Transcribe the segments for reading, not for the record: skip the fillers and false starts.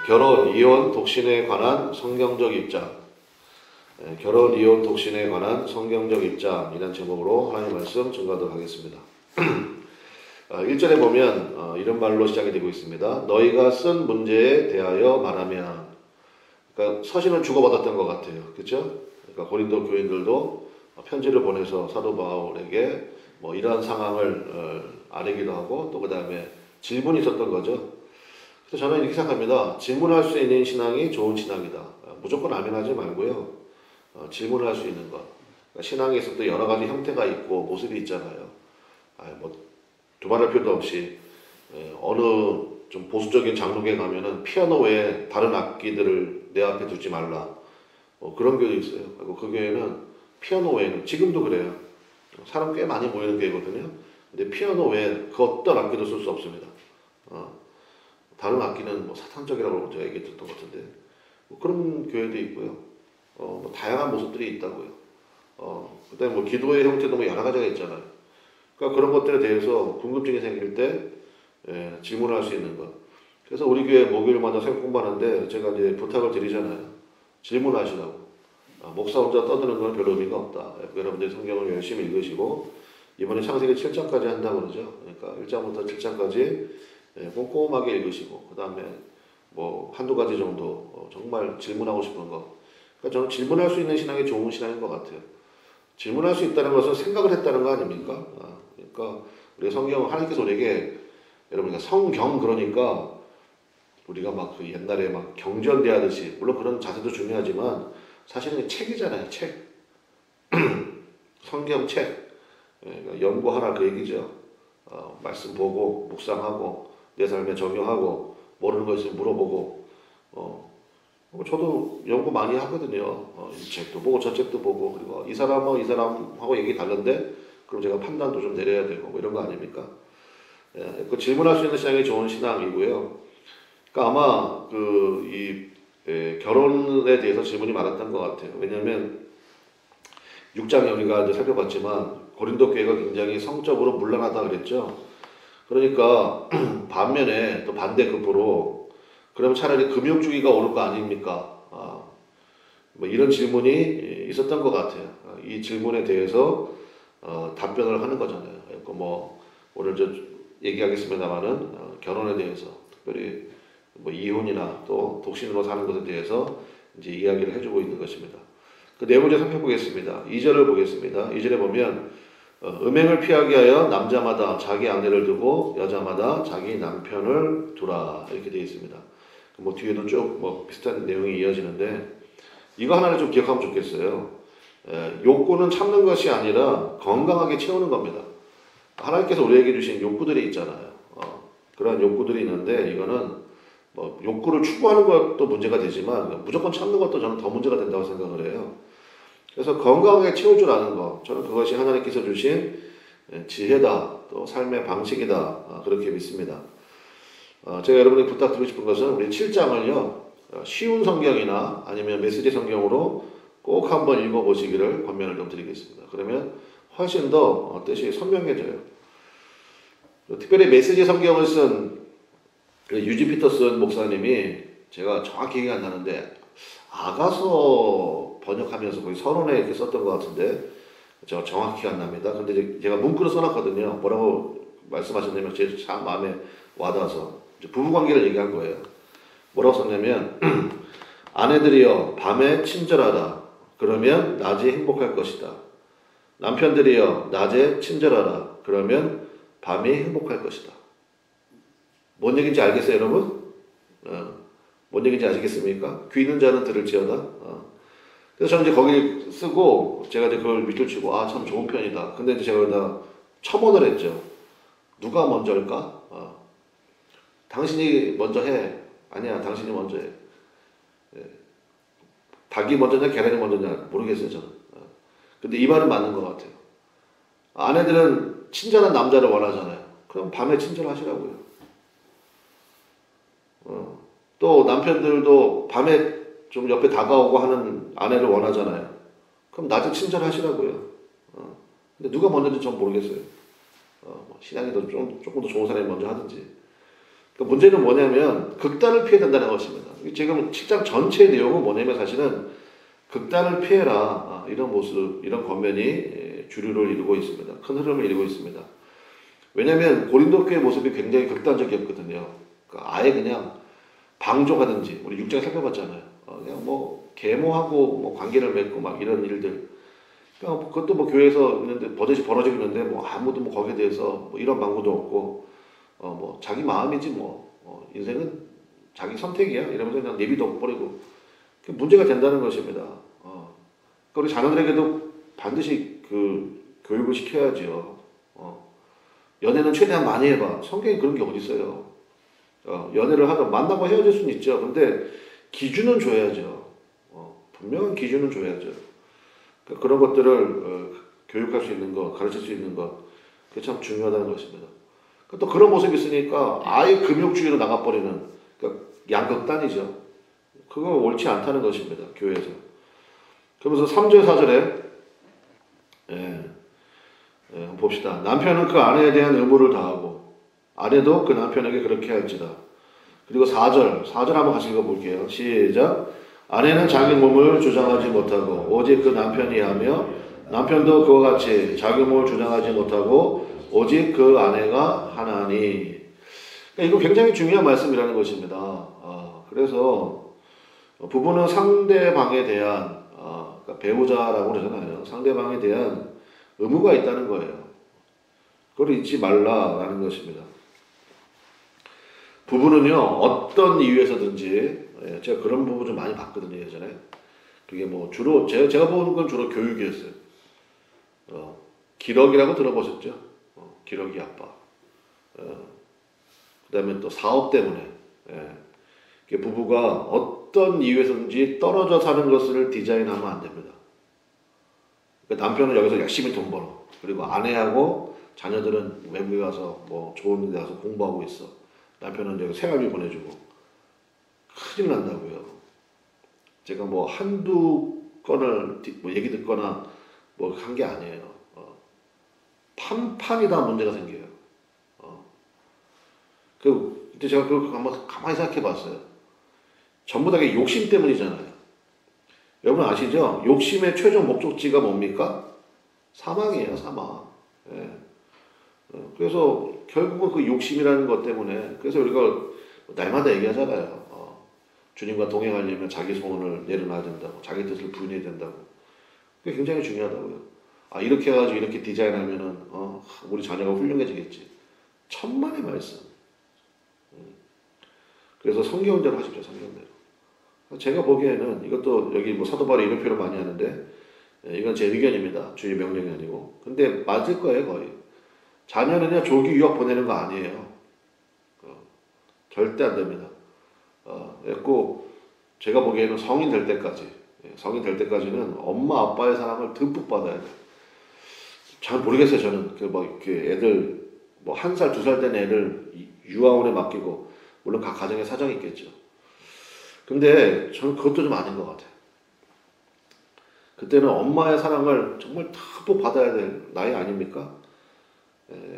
결혼, 이혼, 독신에 관한 성경적 입장. 결혼, 이혼, 독신에 관한 성경적 입장이라는 제목으로 하나님의 말씀 증거하도록 하겠습니다. 1절에 보면 이런 말로 시작이 되고 있습니다. 너희가 쓴 문제에 대하여 말하면, 그러니까 서신을 주고받았던 것 같아요. 그렇죠? 그러니까 고린도 교인들도 편지를 보내서 사도 바울에게 뭐 이러한 상황을 아뢰기도 하고, 또 그 다음에 질문이 있었던 거죠. 그래서 저는 이렇게 생각합니다. 질문할 수 있는 신앙이 좋은 신앙이다. 무조건 아멘하지 말고요. 질문을 할 수 있는 것. 그러니까 신앙에서도 여러 가지 형태가 있고 모습이 있잖아요. 뭐 두말할 필요도 없이 어느 좀 보수적인 장로교에 가면은 피아노 외에 다른 악기들을 내 앞에 두지 말라. 그런 교회도 있어요. 그리고 그 교회는 피아노 외에는 지금도 그래요. 사람 꽤 많이 모이는 교회거든요. 근데 피아노 외에 그 어떤 악기도 쓸 수 없습니다. 다른 악기는 뭐 사탄적이라고 제가 얘기했던 것 같은데 뭐 그런 교회도 있고요. 뭐 다양한 모습들이 있다고요. 그다음에 뭐 기도의 형태도 뭐 여러 가지가 있잖아요. 그러니까 그런 것들에 대해서 궁금증이 생길 때 질문할 수 있는 것. 그래서 우리 교회 목요일마다 새벽 공부하는데 제가 이제 부탁을 드리잖아요. 질문하시라고. 목사 혼자 떠드는 건 별로 의미가 없다. 여러분들 성경을 열심히 읽으시고 이번에 창세기 7장까지 한다고 그러죠. 그러니까 1장부터 7장까지 꼼꼼하게 읽으시고 그 다음에 뭐 한두 가지 정도 정말 질문하고 싶은 거. 그러니까 저는 질문할 수 있는 신앙이 좋은 신앙인 것 같아요. 질문할 수 있다는 것은 생각을 했다는 거 아닙니까? 그러니까 우리 성경은 하나님께서 우리에게 여러분 성경 그러니까 우리가 막 그 옛날에 막 경전대하듯이 물론 그런 자세도 중요하지만 사실은 책이잖아요. 책. 성경책. 그러니까 연구하라 그 얘기죠. 말씀 보고 묵상하고 내 삶에 적용하고 모르는 거 있으면 물어보고 저도 연구 많이 하거든요. 이 책도 보고 저 책도 보고 그리고 이 사람은 이 사람하고 얘기 다른데 그럼 제가 판단도 좀 내려야 되고 뭐 이런 거 아닙니까? 그 질문할 수 있는 신앙이 좋은 신앙이고요. 그러니까 아마 결혼에 대해서 질문이 많았던 것 같아요. 왜냐하면 6장에 우리가 이제 살펴봤지만 고린도 교회가 굉장히 성적으로 문란하다 그랬죠. 그러니까 반면에 또 반대급부로 그러면 차라리 금욕주의가 옳은 거 아닙니까? 뭐 이런 질문이 있었던 것 같아요. 이 질문에 대해서 답변을 하는 거잖아요. 그러니까 뭐 오늘 저 얘기하겠습니다만은 결혼에 대해서 특별히 뭐 이혼이나 또 독신으로 사는 것에 대해서 이제 이야기를 해주고 있는 것입니다. 그 네 번째 살펴보겠습니다. 2절을 보겠습니다. 2절에 보면 음행을 피하게 하여 남자마다 자기 아내를 두고 여자마다 자기 남편을 두라 이렇게 되어 있습니다. 뭐 뒤에도 쭉 뭐 비슷한 내용이 이어지는데 이거 하나를 좀 기억하면 좋겠어요. 욕구는 참는 것이 아니라 건강하게 채우는 겁니다. 하나님께서 우리에게 주신 욕구들이 있잖아요. 그러한 욕구들이 있는데 이거는 뭐 욕구를 추구하는 것도 문제가 되지만 무조건 참는 것도 저는 더 문제가 된다고 생각을 해요. 그래서 건강하게 채울 줄 아는 것, 저는 그것이 하나님께서 주신 지혜다, 또 삶의 방식이다, 그렇게 믿습니다. 제가 여러분에게 부탁드리고 싶은 것은 우리 7장을요, 쉬운 성경이나 아니면 메시지 성경으로 꼭 한번 읽어보시기를 권면을 좀 드리겠습니다. 그러면 훨씬 더 뜻이 선명해져요. 특별히 메시지 성경을 쓴 유지 피터슨 목사님이 제가 정확히 기억이 안 나는데 아가서 번역하면서 거의 서론에 이렇게 썼던 것 같은데 제가 정확히 안 납니다. 근데 제가 문구로 써놨거든요. 뭐라고 말씀하셨냐면 제 참 마음에 와닿아서 부부관계를 얘기한 거예요. 뭐라고 썼냐면 아내들이여 밤에 친절하라. 그러면 낮에 행복할 것이다. 남편들이여 낮에 친절하라. 그러면 밤에 행복할 것이다. 뭔 얘기인지 알겠어요, 여러분? 뭔 얘기인지 아시겠습니까? 귀 있는 자는 들을지어다. 그래서 저는 이제 거기 쓰고 제가 이제 그걸 밑줄 치고 참 좋은 편이다. 근데 이제 제가 여기다 첨언을 했죠. 누가 먼저일까? 당신이 먼저 해. 아니야, 당신이 먼저 해. 닭이 먼저냐, 계란이 먼저냐 모르겠어요, 저는. 근데 이 말은 맞는 것 같아요. 아내들은 친절한 남자를 원하잖아요. 그럼 밤에 친절하시라고요. 또 남편들도 밤에 좀 옆에 다가오고 하는 아내를 원하잖아요. 그럼 낮에 친절하시라고요. 근데 누가 먼저인지 전 모르겠어요. 신앙이 조금 더 좋은 사람이 먼저 하든지. 그러니까 문제는 뭐냐면 극단을 피해야 된다는 것입니다. 지금 7장 전체 내용은 뭐냐면 사실은 극단을 피해라 이런 모습, 이런 권면이 주류를 이루고 있습니다. 큰 흐름을 이루고 있습니다. 왜냐하면 고린도 교회 모습이 굉장히 극단적이었거든요. 그러니까 아예 그냥 방종하든지 우리 6장 살펴봤잖아요. 그냥 뭐 계모하고 뭐 관계를 맺고 막 이런 일들. 그러니까 그것도 뭐 교회에서 있는데 버젓이 벌어지고 있는데 뭐 아무도 뭐 거기에 대해서 뭐 이런 망구도 없고 뭐 자기 마음이지 뭐 인생은 자기 선택이야 이러면서 그냥 내비둬 버리고 문제가 된다는 것입니다. 그러니까 우리 자녀들에게도 반드시 그 교육을 시켜야죠. 연애는 최대한 많이 해봐. 성경에 그런 게 어디 있어요? 연애를 하다 만나고 헤어질 수는 있죠. 근데 기준은 줘야죠. 분명한 기준은 줘야죠. 그러니까 그런 것들을 교육할 수 있는 것, 가르칠 수 있는 것, 그게 참 중요하다는 것입니다. 또 그런 모습이 있으니까 아예 금욕주의로 나가버리는, 그러니까 양극단이죠. 그거 옳지 않다는 것입니다. 교회에서. 그러면서 3절, 4절에 한번 봅시다. 남편은 그 아내에 대한 의무를 다하고 아내도 그 남편에게 그렇게 할지다. 그리고 4절 한번 같이 읽어볼게요. 시작. 아내는 자기 몸을 주장하지 못하고 오직 그 남편이 하며 남편도 그와 같이 자기 몸을 주장하지 못하고 오직 그 아내가 하나니. 이거 굉장히 중요한 말씀이라는 것입니다. 그래서 부부는 상대방에 대한 그러니까 배우자라고 그러잖아요. 상대방에 대한 의무가 있다는 거예요. 그걸 잊지 말라라는 것입니다. 부부는요 어떤 이유에서든지 제가 그런 부부 좀 많이 봤거든요 예전에. 그게 뭐 주로 제가 본 건 주로 교육이었어요. 기러기라고 들어보셨죠? 기러기 아빠. 그다음에 또 사업 때문에 부부가 어떤 이유에서든지 떨어져 사는 것을 디자인하면 안 됩니다. 그러니까 남편은 여기서 열심히 돈 벌어. 그리고 아내하고 자녀들은 외국에 가서 뭐 좋은 데 가서 공부하고 있어. 남편은 여기 생활비 보내주고. 큰일 난다고요. 제가 뭐 한두 건을 뭐 얘기 듣거나 뭐 한 게 아니에요. 판판이 다 문제가 생겨요. 그때 제가 그걸 한번 가만히 생각해 봤어요. 전부 다 욕심 때문이잖아요. 여러분 아시죠? 욕심의 최종 목적지가 뭡니까? 사망이에요, 사망. 그래서 결국은 그 욕심이라는 것 때문에, 그래서 우리가 날마다 얘기하잖아요. 주님과 동행하려면 자기 소원을 내려놔야 된다고, 자기 뜻을 부인해야 된다고. 그게 굉장히 중요하다고요. 이렇게 해가지고 이렇게 디자인하면은 우리 자녀가 훌륭해지겠지. 천만의 말씀. 그래서 성경대로 하십시오, 성경대로. 제가 보기에는 이것도 여기 뭐 사도 바울이 이런 표현을 많이 하는데 이건 제 의견입니다. 주의 명령이 아니고. 근데 맞을 거예요, 거의. 자녀는요 조기 유학 보내는 거 아니에요. 절대 안 됩니다. 꼭 제가 보기에는 성인 될 때까지는 엄마 아빠의 사랑을 듬뿍 받아야 돼. 잘 모르겠어요. 저는 그 막 이렇게 애들 뭐 1살, 2살 된 애를 유아원에 맡기고 물론 각 가정에 사정이 있겠죠. 근데 저는 그것도 좀 아닌 것 같아요. 그때는 엄마의 사랑을 정말 듬뿍 받아야 될 나이 아닙니까?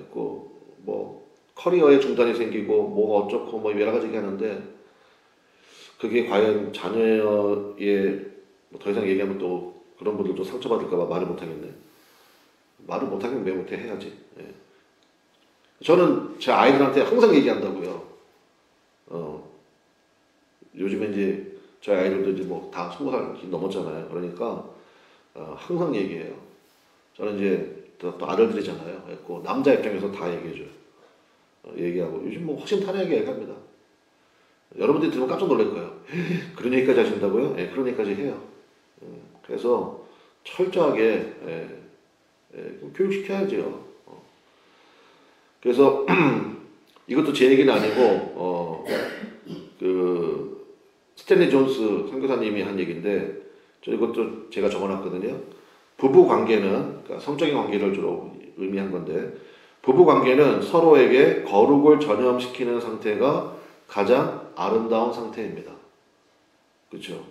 뭐 커리어에 중단이 생기고 뭐가 어쩌고 뭐 여러 가지 얘기하는데 그게 과연 자녀의 더 이상 얘기하면 또 그런 분들도 상처받을까봐 말을 못하겠네. 말을 못하면 왜 못해 해야지. 저는 제 아이들한테 항상 얘기한다고요. 요즘에 이제 저희 아이들도 이제 뭐 다 20살 넘었잖아요. 그러니까 항상 얘기해요. 저는 이제 또 아들들이잖아요. 그래서 남자 입장에서 다 얘기해줘요. 얘기하고 요즘 뭐 허심탄회하게 얘기합니다. 여러분들이 들으면 깜짝 놀랄 거예요. 그런 얘기까지 하신다고요? 그런 얘기까지 해요. 그래서 철저하게 교육시켜야죠. 그래서 이것도 제 얘기는 아니고 그 스탠리 존스 선교사님이 한 얘기인데 이것도 제가 적어놨거든요. 부부 관계는 그러니까 성적인 관계를 주로 의미한 건데 부부 관계는 서로에게 거룩을 전염시키는 상태가 가장 아름다운 상태입니다. 그렇죠?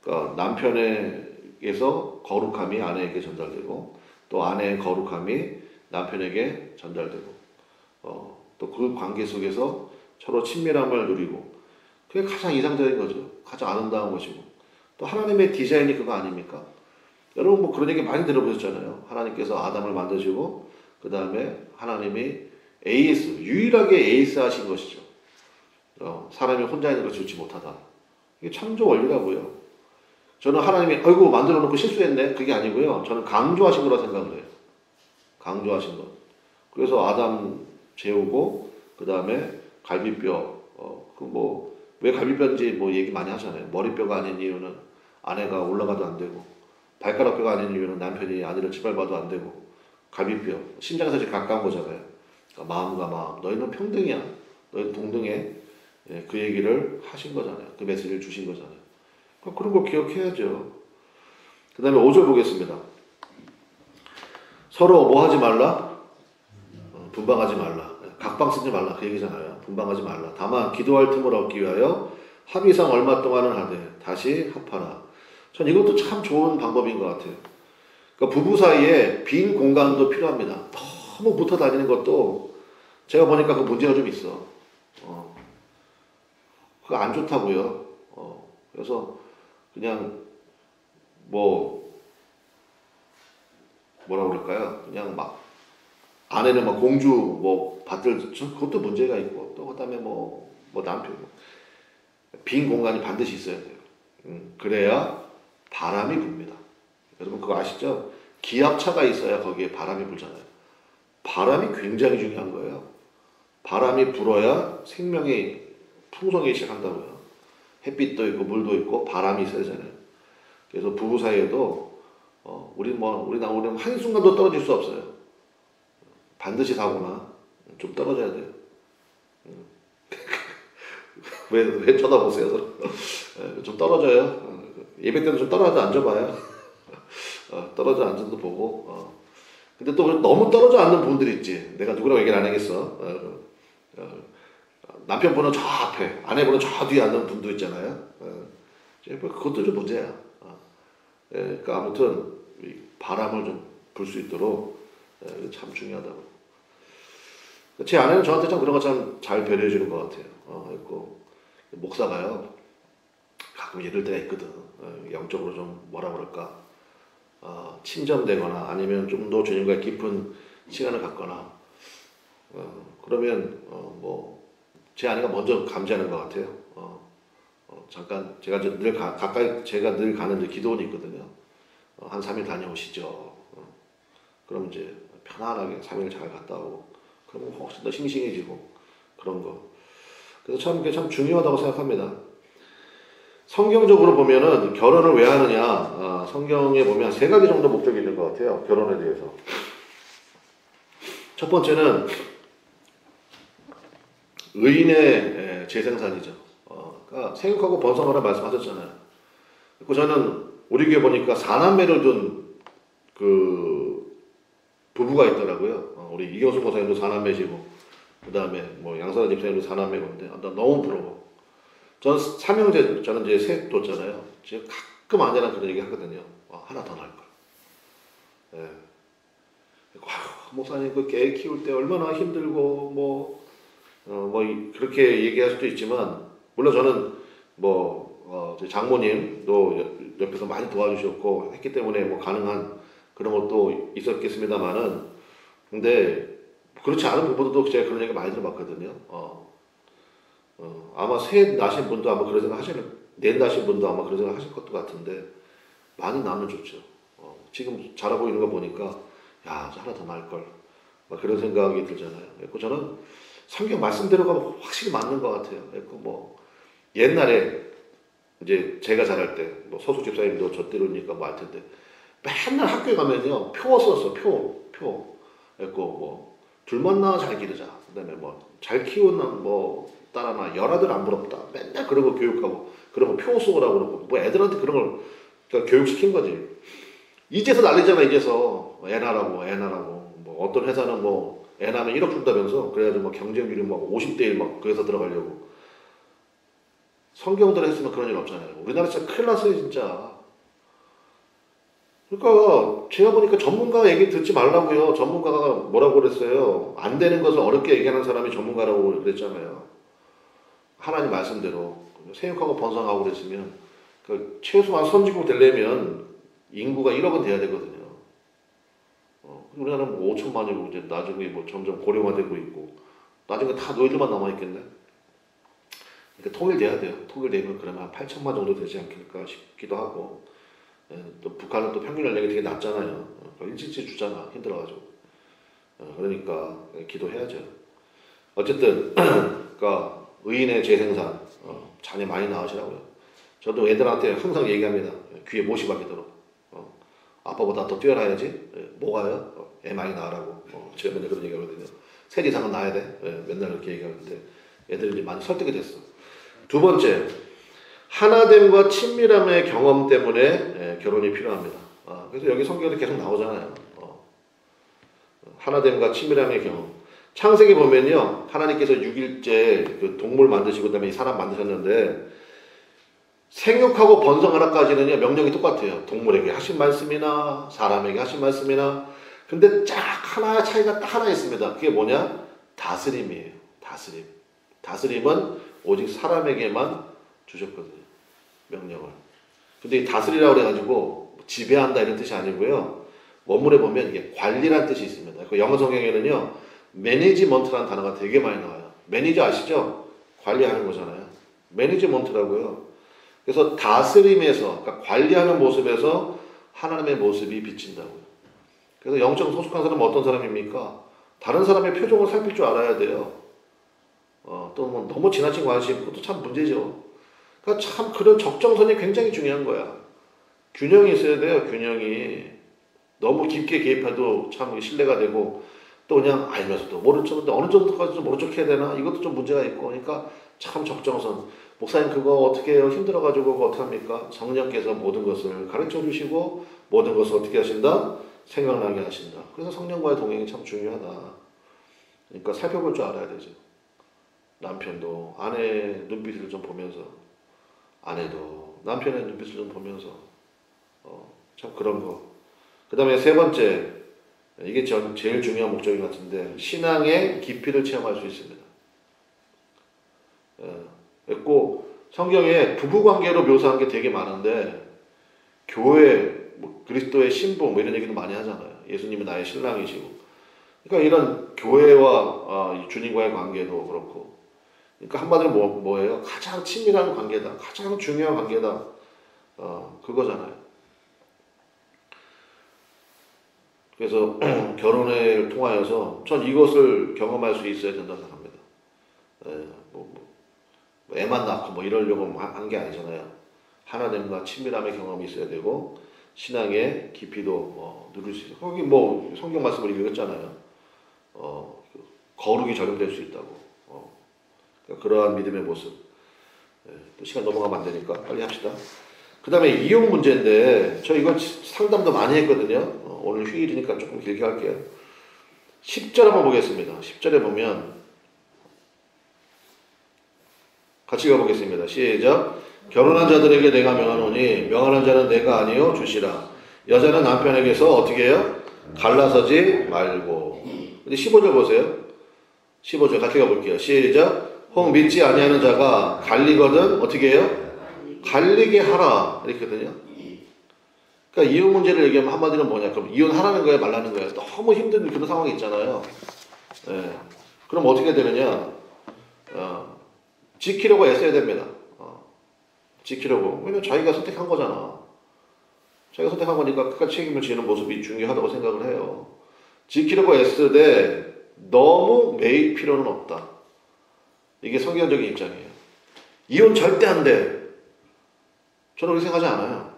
그러니까 남편에게서 거룩함이 아내에게 전달되고 또 아내의 거룩함이 남편에게 전달되고 또 그 관계 속에서 서로 친밀함을 누리고 그게 가장 이상적인 거죠. 가장 아름다운 것이고. 또 하나님의 디자인이 그거 아닙니까? 여러분 뭐 그런 얘기 많이 들어보셨잖아요. 하나님께서 아담을 만드시고 그 다음에 하나님이 AS, 유일하게 AS 하신 것이죠. 사람이 혼자 있는 걸 좋지 못하다. 이게 창조 원리라고요. 저는 하나님이 아이고 만들어 놓고 실수했네. 그게 아니고요. 저는 강조하신 거라 생각을 해요. 강조하신 것. 그래서 아담 재우고 그 다음에 갈비뼈 왜 갈비뼈인지 뭐 얘기 많이 하잖아요. 머리뼈가 아닌 이유는 아내가 올라가도 안 되고 발가락뼈가 아닌 이유는 남편이 아내를 짓밟아도 안 되고 갈비뼈 심장에서 제일 가까운 거잖아요. 그러니까 마음과 마음 너희는 평등이야. 너희는 동등해. 예, 그 얘기를 하신 거잖아요. 그 메시지를 주신 거잖아요. 그런 거 기억해야죠. 그 다음에 5절 보겠습니다. 서로 뭐 하지 말라? 분방하지 말라. 각방 쓰지 말라. 그 얘기잖아요. 분방하지 말라. 다만 기도할 틈을 얻기 위하여 합의상 얼마 동안은 하되 다시 합하라. 전 이것도 참 좋은 방법인 것 같아요. 그러니까 부부 사이에 빈 공간도 필요합니다. 너무 붙어 다니는 것도 제가 보니까 그 문제가 좀 있어. 그거 안 좋다고요. 그래서 그냥 뭐라 그럴까요? 그냥 막 아내는 막 공주 뭐 받들 그것도 문제가 있고 또 그다음에 뭐 남편 빈 공간이 반드시 있어야 돼요. 그래야 바람이 붑니다. 여러분 그거 아시죠? 기압차가 있어야 거기에 바람이 불잖아요. 바람이 굉장히 중요한 거예요. 바람이 불어야 생명이 풍성하기 시작한다고요. 햇빛도 있고 물도 있고 바람이 있어야 되잖아요. 그래서 부부 사이에도 우리는 한순간도 떨어질 수 없어요. 반드시 사거나 좀 떨어져야 돼요. 왜 쳐다보세요? 좀 떨어져요. 예배 때는 좀 떨어져 앉아봐요. 떨어져 앉아도 보고. 근데 또 너무 떨어져 앉는 분들이 있지. 내가 누구라고 얘기를 안 하겠어. 남편분은 저 앞에, 아내분은 저 뒤에 앉는 분도 있잖아요. 그것도 좀 문제야. 그러니까 아무튼 바람을 좀 불 수 있도록 참 중요하다고. 제 아내는 저한테 참 그런 거 참 잘 배려해 주는 것 같아요. 있고 목사가요 가끔 이럴 때가 있거든. 영적으로 좀 뭐라 그럴까 침전되거나 아니면 좀 더 주님과 깊은 시간을 갖거나 그러면 제 아내가 먼저 감지하는 것 같아요. 잠깐 제가 늘 가까이 제가 늘 가는 데 기도원이 있거든요. 한 3일 다녀오시죠. 그럼 이제 편안하게 3일 잘 갔다 오고 그러면 훨씬 더 싱싱해지고 그런 거. 그래서 참 그게 참 중요하다고 생각합니다. 성경적으로 보면은 결혼을 왜 하느냐? 성경에 보면 3가지 정도 목적이 있는 것 같아요. 결혼에 대해서. 첫 번째는 의인의 재생산이죠. 그러니까 생육하고 번성하라 말씀하셨잖아요. 그리고 저는 우리 교회 보니까 4남매를 둔 그 부부가 있더라고요. 우리 이경수 목사님도 4남매시고 그 다음에 양사라 집사님도 4남매인데 나 너무 부러워. 저는 삼형제, 저는 이제 셋 뒀잖아요. 제가 가끔 아내랑 그런 얘기 하거든요. 하나 더 낳을 걸. 예. 목사님 그 개 키울 때 얼마나 힘들고 그렇게 얘기할 수도 있지만 물론 저는 제 장모님도 옆에서 많이 도와주셨고 했기 때문에 가능한 그런 것도 있었겠습니다만은 근데 그렇지 않은 부분도 제가 그런 얘기 많이 들어봤거든요. 아마 셋 낳으신 분도 아마 그런 생각 넷 낳으신 분도 아마 그런 생각 하실 것도 같은데 많이 낳으면 좋죠. 지금 자라고 있는 거 보니까 야, 하나 더 낳을 걸. 그런 생각이 들잖아요. 그래서 저는 성경 말씀대로가 확실히 맞는 것 같아요. 그래서 옛날에 이제 제가 자랄 때 서수 집사님도 저 때로니까 알 텐데 맨날 학교에 가면요 표 썼어. 표. 그래서 둘만 낳아 잘 기르자. 그다음에 잘 키우는 딸 하나 열아들 안 부럽다. 맨날 그런 거 교육하고 그런 거 표 쓰라고 그러고 애들한테 그런 걸 그러니까 교육시킨 거지. 이제서 난리잖아. 이제서 애 낳으라고 어떤 회사는 애 낳으면 1억 준다면서 그래가지고 경쟁률이 50대 1 그래서 들어가려고. 성경대로 했으면 그런 일 없잖아요. 우리나라 진짜 큰일 났어요 진짜. 그러니까 제가 보니까 전문가 얘기 듣지 말라고요. 전문가가 뭐라고 그랬어요. 안 되는 것을 어렵게 얘기하는 사람이 전문가라고 그랬잖아요. 하나님 말씀대로 생육하고 번성하고 그랬으면 그 최소한 선진국 되려면 인구가 1억은 돼야 되거든요. 우리나라는 뭐 5천만이고 이제 나중에 뭐 점점 고령화되고 있고 나중에 다 노인들만 남아있겠네. 그러니까 통일돼야 돼요. 통일되면 그러면 한 8천만 정도 되지 않겠을까 싶기도 하고. 또 북한은 또 평균 연령이 되게 낮잖아요. 일찍 주잖아. 힘들어가지고. 그러니까 기도해야죠. 어쨌든 그러니까 의인의 재생산 자녀 많이 낳으시라고요. 저도 애들한테 항상 얘기합니다. 귀에 못이 박히도록. 아빠보다 더 뛰어나야지. 뭐가요? 애 많이 낳으라고. 제가 맨날 그런 얘기하거든요. 셋 이상은 낳아야 돼. 맨날 그렇게 얘기하는데 애들이 많이 설득이 됐어. 두 번째, 하나됨과 친밀함의 경험 때문에 결혼이 필요합니다. 그래서 여기 성경에 계속 나오잖아요. 하나됨과 친밀함의 경험. 창세기 보면요, 하나님께서 6일째 그 동물 만드시고 그다음에 사람 만드셨는데 생육하고 번성하라까지는요 명령이 똑같아요. 동물에게 하신 말씀이나 사람에게 하신 말씀이나. 근데 딱 하나 차이가 딱 하나 있습니다. 그게 뭐냐? 다스림이에요. 다스림. 다스림은 오직 사람에게만 주셨거든요. 명령을. 근데 이 다스리라고 그래가지고 지배한다 이런 뜻이 아니고요. 원문에 보면 이게 관리란 뜻이 있습니다. 그 영어 성경에는요, 매니지먼트라는 단어가 되게 많이 나와요. 매니저 아시죠? 관리하는 거잖아요. 매니지먼트라고요. 그래서 다스림에서, 그러니까 관리하는 모습에서 하나님의 모습이 비친다고요. 그래서 영적 소속한 사람은 어떤 사람입니까? 다른 사람의 표정을 살필 줄 알아야 돼요. 또 뭐 너무 지나친 관심, 그것도 참 문제죠. 그러니까 참 그런 적정선이 굉장히 중요한 거야. 균형이 있어야 돼요, 균형이. 너무 깊게 개입해도 참 신뢰가 되고, 또 그냥 알면서도 모른 척인데 어느 정도까지 좀 모른 척 해야 되나? 이것도 좀 문제가 있고, 그러니까 참 적정선. 목사님 그거 어떻게 해요? 힘들어가지고 그거 어떡합니까? 성령께서 모든 것을 가르쳐 주시고 모든 것을 어떻게 하신다? 생각나게 하신다. 그래서 성령과의 동행이 참 중요하다. 그러니까 살펴볼 줄 알아야 되죠. 남편도 아내의 눈빛을 좀 보면서, 아내도 남편의 눈빛을 좀 보면서 참 그런 거. 그 다음에 세 번째, 이게 제일 중요한 목적인 것 같은데, 신앙의 깊이를 체험할 수 있습니다. 꼭 성경에 부부관계로 묘사한 게 되게 많은데, 교회, 뭐 그리스도의 신부 뭐 이런 얘기도 많이 하잖아요. 예수님이 나의 신랑이시고. 그러니까 이런 교회와 주님과의 관계도 그렇고, 그러니까 한마디로 뭐예요? 가장 친밀한 관계다. 가장 중요한 관계다. 그거잖아요. 그래서 결혼을 통하여서 전 이것을 경험할 수 있어야 된다고 생각합니다. 애만 낳고 뭐 이러려고 한 게 아니잖아요. 하나님과 친밀함의 경험이 있어야 되고, 신앙의 깊이도 누릴 수 있어요. 거기 뭐 성경 말씀을 읽었잖아요. 거룩이 적용될 수 있다고. 그러니까 그러한 믿음의 모습. 또 시간 넘어가면 안 되니까 빨리 합시다. 그 다음에 이용 문제인데, 저 이거 상담도 많이 했거든요. 오늘 휴일이니까 조금 길게 할게요. 10절 한번 보겠습니다. 10절에 보면, 같이 가보겠습니다. 시작. 결혼한 자들에게 내가 명하노니 명하는 자는 내가 아니요 주시라. 여자는 남편에게서 어떻게 해요? 갈라서지 말고. 근데 15절 보세요. 15절 같이 가볼게요. 시작. 혹 믿지 아니하는 자가 갈리거든 어떻게 해요? 갈리게 하라. 이렇거든요. 그러니까 이혼 문제를 얘기하면 한마디로 뭐냐? 그럼 이혼하라는 거야, 말라는 거야? 너무 힘든 그런 상황이 있잖아요. 그럼 어떻게 되느냐? 지키려고 애써야 됩니다. 지키려고. 왜냐면 자기가 선택한 거잖아. 자기가 선택한 거니까 끝까지 책임을 지는 모습이 중요하다고 생각을 해요. 지키려고 애쓰되 너무 매일 필요는 없다. 이게 성경적인 입장이에요. 이혼 절대 안 돼. 저는 그렇게 생각하지 않아요.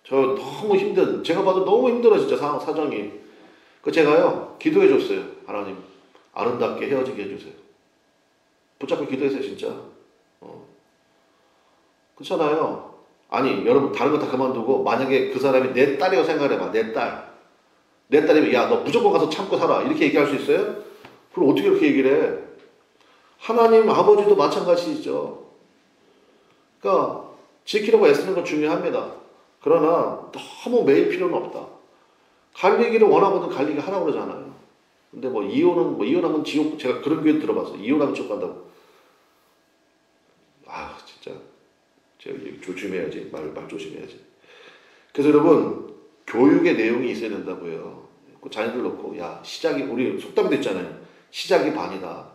저 너무 제가 봐도 너무 힘들어, 진짜 사정이. 제가요, 기도해 줬어요. 하나님, 아름답게 헤어지게 해주세요. 붙잡고 기도했어요, 진짜. 그렇잖아요. 아니, 여러분, 다른 거 다 그만두고, 만약에 그 사람이 내 딸이라고 생각해봐, 내 딸. 내 딸이면, 야, 너 무조건 가서 참고 살아. 이렇게 얘기할 수 있어요? 그럼 어떻게 그렇게 얘기를 해? 하나님 아버지도 마찬가지죠. 그러니까, 지키려고 애쓰는 건 중요합니다. 그러나, 너무 매일 필요는 없다. 갈리기를 원하거든 갈리기 하라고 그러잖아요. 근데 이혼하면 지옥, 제가 그런 교회 들어봤어요. 이혼하면 지옥 간다고. 진짜. 조심해야지. 말 조심해야지. 그래서 여러분, 교육의 내용이 있어야 된다고요. 그 자녀들 놓고, 야, 시작이, 우리 속담도 있잖아요. 시작이 반이다.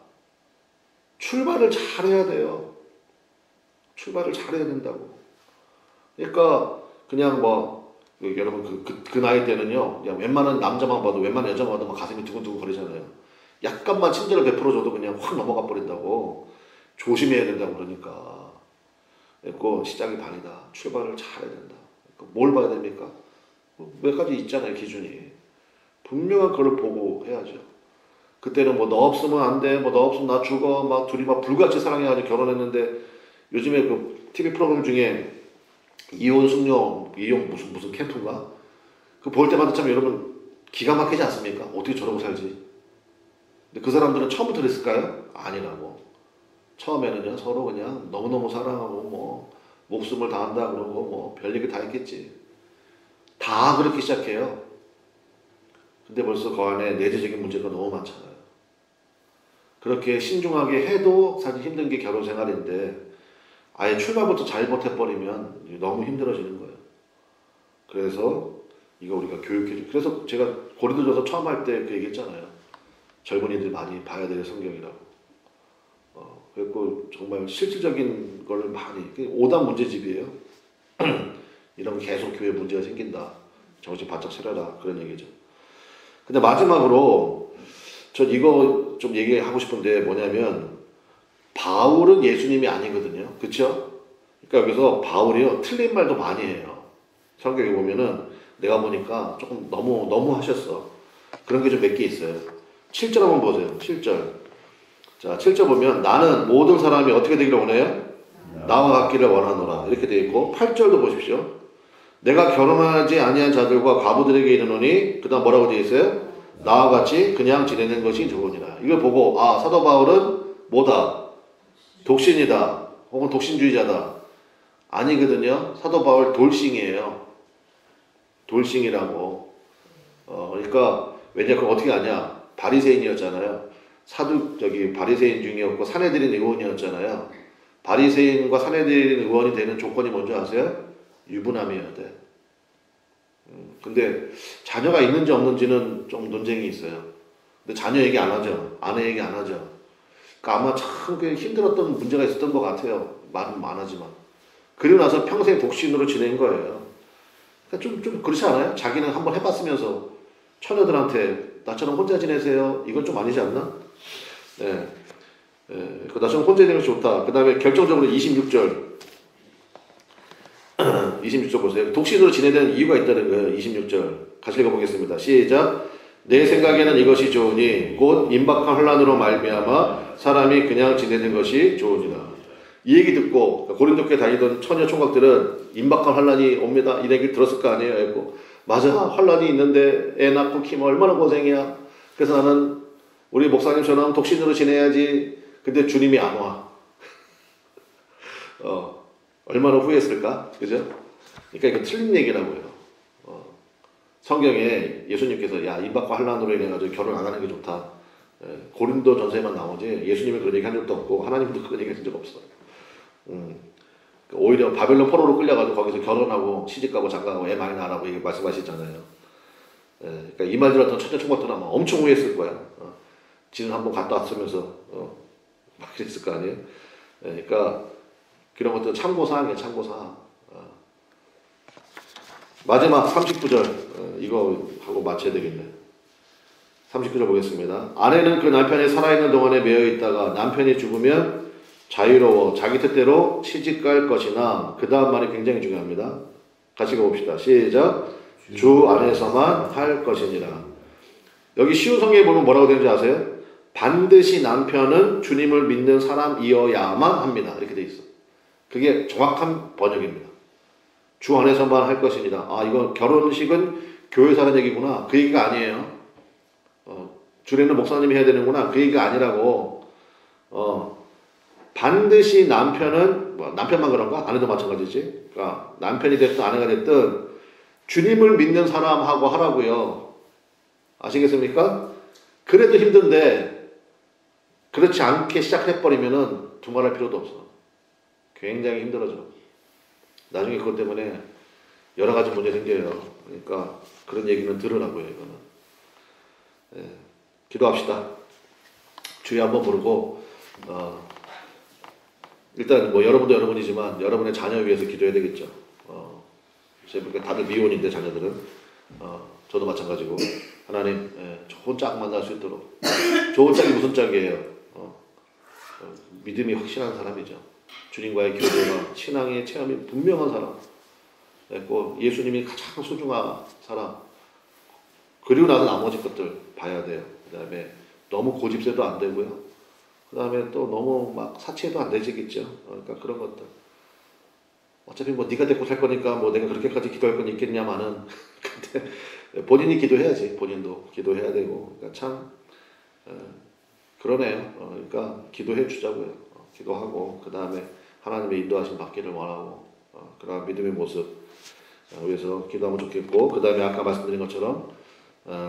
출발을 잘해야 돼요. 출발을 잘해야 된다고. 그러니까, 그냥 뭐, 여러분, 그 나이 때는요, 그냥 웬만한 남자만 봐도, 웬만한 여자만 봐도 막 가슴이 두근두근 거리잖아요. 약간만 친절을 베풀어줘도 그냥 확 넘어가 버린다고. 조심해야 된다고 그러니까. 그리고 시작이 반이다. 출발을 잘해야 된다. 뭘 봐야 됩니까? 몇 가지 있잖아요, 기준이. 분명한 그걸 보고 해야죠. 그때는 뭐 너 없으면 안 돼, 뭐 너 없으면 나 죽어, 막 둘이 막 불같이 사랑해가지고 결혼했는데, 요즘에 그 TV 프로그램 중에 이혼 숙녀, 이혼 무슨 캠프인가? 그 볼 때마다 참 여러분 기가 막히지 않습니까? 어떻게 저러고 살지? 근데 그 사람들은 처음부터 그랬을까요? 아니라고. 처음에는요, 서로 그냥 너무너무 사랑하고, 뭐, 목숨을 다한다 그러고, 뭐, 별얘기 다 했겠지. 다 그렇게 시작해요. 근데 벌써 그 안에 내재적인 문제가 너무 많잖아요. 그렇게 신중하게 해도 사실 힘든 게 결혼 생활인데, 아예 출발부터 잘못해버리면 너무 힘들어지는 거예요. 그래서 이거 우리가 교육해줘. 그래서 제가 고린도전서 처음 할 때 그 얘기했잖아요. 젊은이들 많이 봐야 될 성경이라고. 그리고 정말 실질적인 걸 많이, 오답 문제집이에요. 이러면 계속 교회에 문제가 생긴다. 정신 바짝 차려라. 그런 얘기죠. 근데 마지막으로 전 이거 좀 얘기하고 싶은데 뭐냐면, 바울은 예수님이 아니거든요. 그쵸? 그러니까 여기서 바울이요, 틀린 말도 많이 해요. 성경에 보면은 내가 보니까 조금 너무 하셨어. 그런 게 좀 몇 개 있어요. 7절 한번 보세요. 7절. 자, 7절 보면 나는 모든 사람이 어떻게 되기를 원해요? 나와 같기를 원하노라. 이렇게 되어 있고, 8절도 보십시오. 내가 결혼하지 아니한 자들과 과부들에게 이르노니, 그 다음 뭐라고 되어 있어요? 나와 같이 그냥 지내는 것이 좋으니라. 이걸 보고, 아, 사도 바울은 뭐다? 독신이다. 혹은 독신주의자다. 아니거든요. 사도 바울 돌싱이에요. 돌싱이라고. 그러니까 왜냐, 그럼 어떻게 아냐? 바리새인이었잖아요. 바리새인 중이었고 사내들인 의원이었잖아요. 바리새인과 사내들인 의원이 되는 조건이 뭔지 아세요? 유부남이어야 돼. 근데 자녀가 있는지 없는지는 좀 논쟁이 있어요. 근데 자녀 얘기 안 하죠. 아내 얘기 안 하죠. 그러니까 아마 참 힘들었던 문제가 있었던 것 같아요. 말은 많아지만. 그리고 나서 평생 독신으로 지낸 거예요. 그러니까 좀 그렇지 않아요? 자기는 한번 해봤으면서 처녀들한테 나처럼 혼자 지내세요. 이건 좀 아니지 않나? 네. 나처럼 혼자 지내는 게 좋다. 그 다음에 결정적으로 26절. 26절 보세요. 독신으로 지내는 이유가 있다는 거예요. 26절. 같이 읽어보겠습니다. 시작. 내 생각에는 이것이 좋으니 곧 임박한 혼란으로 말미암아 사람이 그냥 지내는 것이 좋으니라. 이 얘기 듣고 고린도교에 다니던 처녀 총각들은 임박한 혼란이 옵니다. 이 얘기를 들었을 거 아니에요. 했고, 맞아, 혼란이 있는데 애 낳고 키면 얼마나 고생이야. 그래서 나는 우리 목사님처럼 독신으로 지내야지. 근데 주님이 안 와. 얼마나 후회했을까? 그죠? 그러니까 이거 틀린 얘기라고요. 성경에 예수님께서 야, 임박과 환란으로 인해가지고 결혼 안 하는 게 좋다. 고린도 전서에만 나오지 예수님이 그런 얘기 한 적도 없고 하나님도 그런 얘기 한 적 없어. 오히려 바벨론 포로로 끌려가지고 거기서 결혼하고 시집가고 장가가고 애 많이 낳으라고 얘기 말씀하시잖아요. 그러니까 이 말 들었던 처녀 총각들은 아마 엄청 후회했을 거야. 지는 한번 갔다 왔으면서 막 그랬을 거 아니에요. 그러니까 그런 것도 참고사항이에요. 참고사항. 마지막 39절 이거 하고 마쳐야 되겠네. 39절 보겠습니다. 아내는 그 남편이 살아있는 동안에 매여 있다가 남편이 죽으면 자유로워 자기 뜻대로 시집갈 것이나, 그 다음 말이 굉장히 중요합니다. 같이 읽어봅시다. 시작. 주 안에서만 할 것이니라. 여기 쉬운 성경에 보면 뭐라고 되는지 아세요? 반드시 남편은 주님을 믿는 사람이어야만 합니다. 이렇게 돼 있어. 그게 정확한 번역입니다. 주 안에서만 할 것이니라. 아, 이거 결혼식은 교회에서 하는 얘기구나. 그 얘기가 아니에요. 주례는 목사님이 해야 되는구나. 그 얘기가 아니라고. 반드시 남편은, 남편만 그런가? 아내도 마찬가지지. 그러니까 남편이 됐든 아내가 됐든 주님을 믿는 사람하고 하라고요. 아시겠습니까? 그래도 힘든데 그렇지 않게 시작해버리면은 두말할 필요도 없어. 굉장히 힘들어져. 나중에 그것 때문에 여러 가지 문제 생겨요. 그러니까 그런 얘기는 들으라고요. 이거는. 예, 기도합시다. 주여 한번 부르고 일단 뭐 여러분도 여러분이지만 여러분의 자녀 위해서 기도해야 되겠죠. 제가 다들 미혼인데 자녀들은 저도 마찬가지고 하나님 좋은 짝 만날 수 있도록. 좋은 짝이 무슨 짝이에요? 믿음이 확실한 사람이죠. 주님과의 교제와 신앙의 체험이 분명한 사람. 꼭 예수님이 가장 소중한 사람. 그리고 나서 나머지 것들 봐야 돼요. 그 다음에 너무 고집세도 안 되고요. 그 다음에 또 너무 막 사치해도 안 되겠죠. 그러니까 그런 것들. 어차피 뭐 네가 데리고 살 거니까 뭐 내가 그렇게까지 기도할 건 있겠냐마는 근데 본인이 기도해야지. 본인도 기도해야 되고. 그러니까 참 그러네요. 그러니까 기도해 주자고요. 기도하고 그 다음에 하나님의 인도하심 받기를 원하고 그런 믿음의 모습 위해서 기도하면 좋겠고 그 다음에 아까 말씀드린 것처럼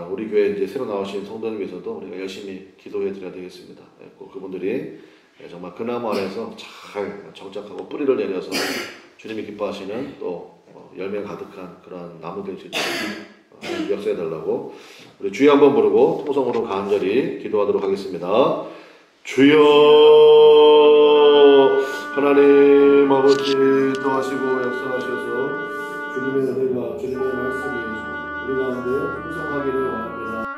우리 교회 이제 새로 나오신 성도들 위해서도 우리가 열심히 기도해 드려야 되겠습니다. 꼭 그분들이 정말 그 나무 안에서 잘 정착하고 뿌리를 내려서 주님이 기뻐하시는 또 열매 가득한 그런 나무 될 수 있도록 역사해 달라고 우리 주여 한번 부르고 통성으로 간절히 기도하도록 하겠습니다. 주여 하나님 아버지 도하시고 역사하셔서 주님의 은혜가 주님의 말씀이 우리 가운데 풍성하기를 원합니다.